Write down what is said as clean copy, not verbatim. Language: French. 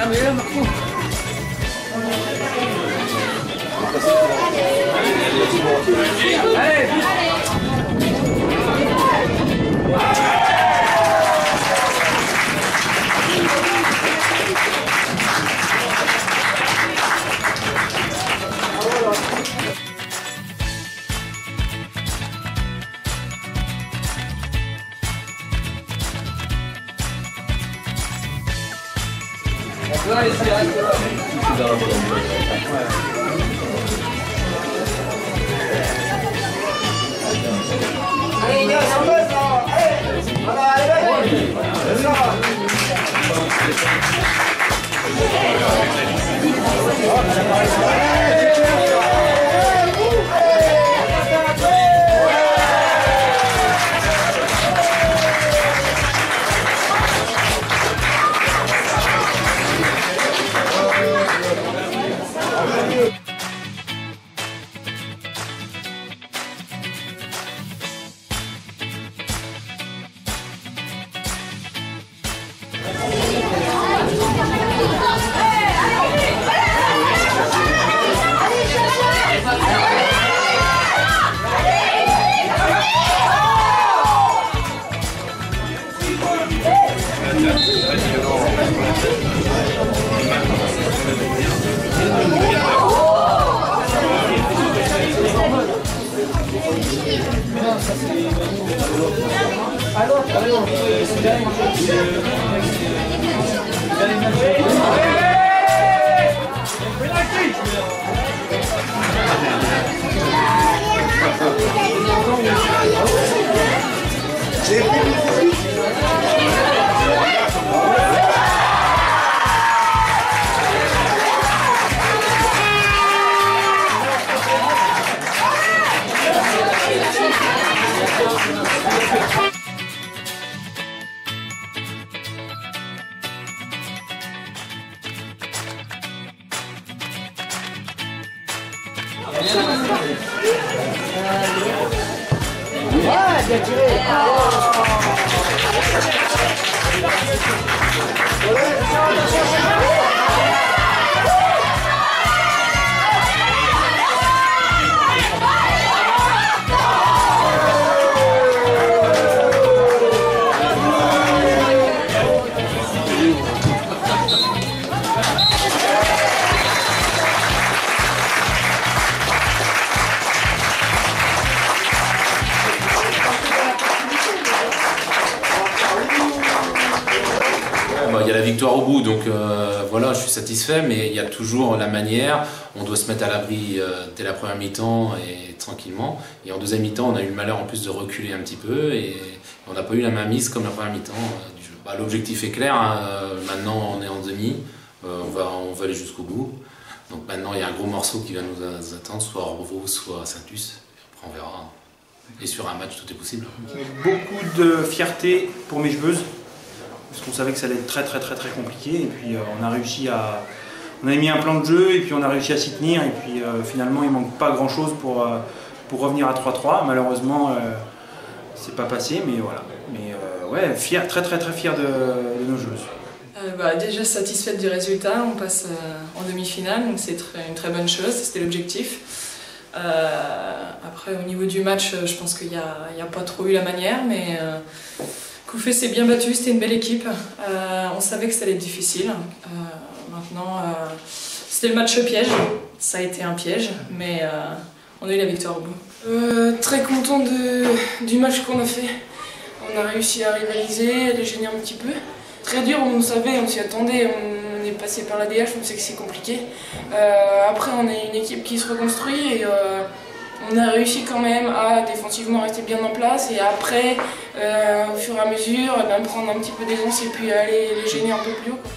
Ah mais là, Marco. Allez, bien tiré. Il y a la victoire au bout, donc voilà, je suis satisfait, mais il y a toujours la manière. On doit se mettre à l'abri dès la première mi-temps et tranquillement. Et en deuxième mi-temps, on a eu le malheur en plus de reculer un petit peu et on n'a pas eu la main mise comme la première mi-temps du jeu. L'objectif est clair, hein, maintenant on est en demi, on va aller jusqu'au bout. Donc maintenant il y a un gros morceau qui va nous attendre, soit Orvaux, soit Saint-Luce. Après on verra. Et sur un match, tout est possible. Beaucoup de fierté pour mes joueuses. Parce qu'on savait que ça allait être très compliqué et puis on a réussi à... On a mis un plan de jeu et puis on a réussi à s'y tenir et puis finalement il ne manque pas grand chose pour revenir à 3-3. Malheureusement c'est pas passé mais voilà. Mais ouais, fier, très fier de nos joueuses. Déjà satisfaite du résultat, on passe en demi-finale, donc c'est une très bonne chose, c'était l'objectif. Après au niveau du match, je pense qu'il n'y a pas trop eu la manière, mais Couffé s'est bien battu, c'était une belle équipe. On savait que ça allait être difficile. Maintenant, c'était le match piège. Ça a été un piège, mais on a eu la victoire au bout. Très content du match qu'on a fait. On a réussi à rivaliser, à les gêner un petit peu. très dur, on savait, on s'y attendait, on est passé par la DH, on sait que c'est compliqué. Après on est une équipe qui se reconstruit et on a réussi quand même à défensivement rester bien en place et après, au fur et à mesure, prendre un petit peu d'aisance et puis aller les gêner un peu plus haut, quoi.